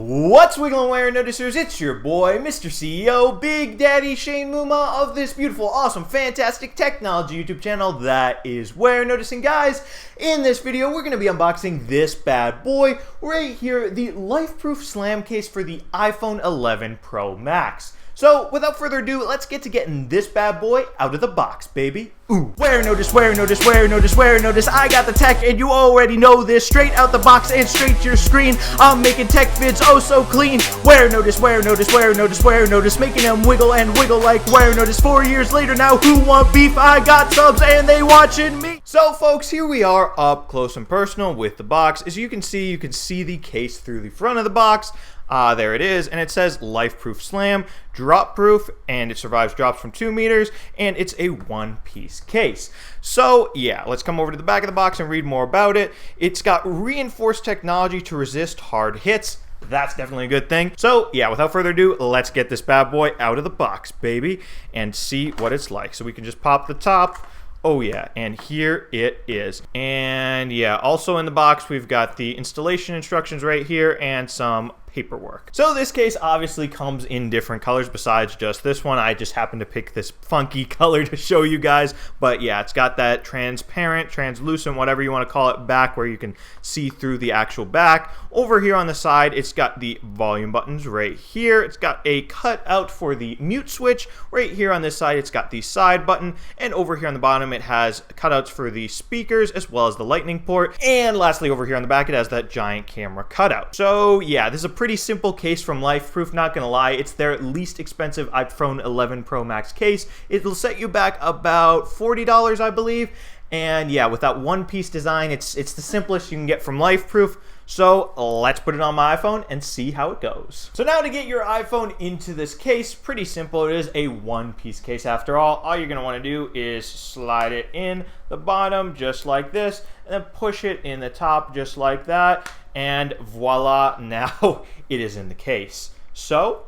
What's wiggling wear noticers? It's your boy, Mr. CEO, Big Daddy Shane Mumma of this beautiful, awesome, fantastic technology YouTube channel that is Wear Noticing. Guys, in this video, we're going to be unboxing this bad boy right here, the LifeProof SLAM case for the iPhone 11 Pro Max. So, without further ado, let's get to getting this bad boy out of the box, baby. Ooh. Wear notice, wear notice, wear notice, wear notice. I got the tech and you already know this. Straight out the box and straight to your screen. I'm making tech vids oh so clean. Wear notice, wear notice, wear notice, wear notice. Making them wiggle and wiggle like wear notice. 4 years later now, who want beef? I got subs and they watching me. So folks, here we are up close and personal with the box. As you can see the case through the front of the box. There it is, and it says LifeProof SLAM, drop proof, and it survives drops from 2 meters, and it's a one-piece case. So yeah, let's come over to the back of the box and read more about it. It's got reinforced technology to resist hard hits. That's definitely a good thing. So yeah, without further ado, let's get this bad boy out of the box, baby, and see what it's like. So we can just pop the top. Oh yeah, and here it is. And yeah, also in the box, we've got the installation instructions right here and some paperwork. So this case obviously comes in different colors besides just this one. I just happened to pick this funky color to show you guys. But yeah, it's got that transparent, translucent, whatever you want to call it, back where you can see through the actual back. Over here on the side, it's got the volume buttons right here. It's got a cutout for the mute switch. Right here on this side, it's got the side button. And over here on the bottom, it has cutouts for the speakers as well as the lightning port. And lastly, over here on the back, it has that giant camera cutout. So yeah, this is a pretty simple case from LifeProof, not gonna lie. It's their least expensive iPhone 11 Pro Max case. It'll set you back about $40, I believe. And yeah, with that one-piece design, it's the simplest you can get from LifeProof. So let's put it on my iPhone and see how it goes. So now to get your iPhone into this case, pretty simple. It is a one-piece case after all. All you're gonna wanna do is slide it in the bottom just like this, and then push it in the top just like that. And voila, now it is in the case. So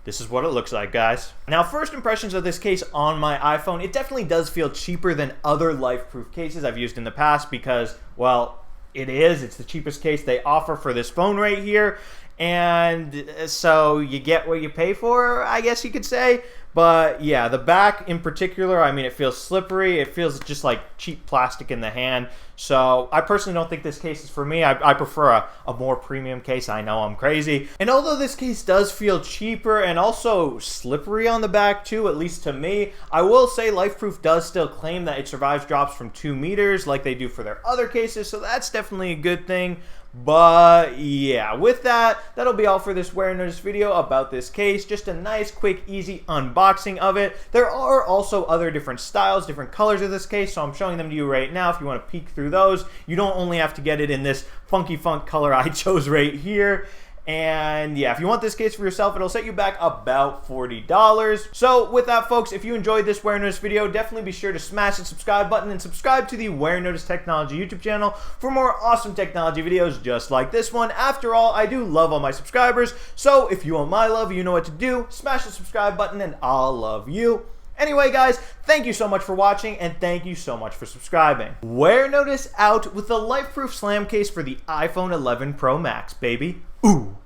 this is what it looks like, guys. Now, first impressions of this case on my iPhone, it definitely does feel cheaper than other LifeProof cases I've used in the past because, well, it's the cheapest case they offer for this phone right here. And so you get what you pay for, I guess you could say. But yeah, the back in particular, I mean, it feels slippery. It feels just like cheap plastic in the hand. So I personally don't think this case is for me. I prefer a more premium case. I know I'm crazy. And although this case does feel cheaper and also slippery on the back too, at least to me, I will say LifeProof does still claim that it survives drops from 2 meters like they do for their other cases. So that's definitely a good thing. But yeah, with that, that'll be all for this Wear Notice video about this case. Just a nice, quick, easy unboxing of it. There are also other different styles, different colors of this case, so I'm showing them to you right now if you want to peek through those. You don't only have to get it in this funky funk color I chose right here. And yeah, if you want this case for yourself, it'll set you back about $40. So with that, folks, if you enjoyed this Wear Notice video, definitely be sure to smash the subscribe button and subscribe to the Wear Notice Technology YouTube channel for more awesome technology videos just like this one. After all, I do love all my subscribers, so if you want my love, you know what to do. Smash the subscribe button and I'll love you. Anyway, guys, thank you so much for watching, and thank you so much for subscribing. Wear Notice out with the LifeProof SLAM case for the iPhone 11 Pro Max, baby. Ooh.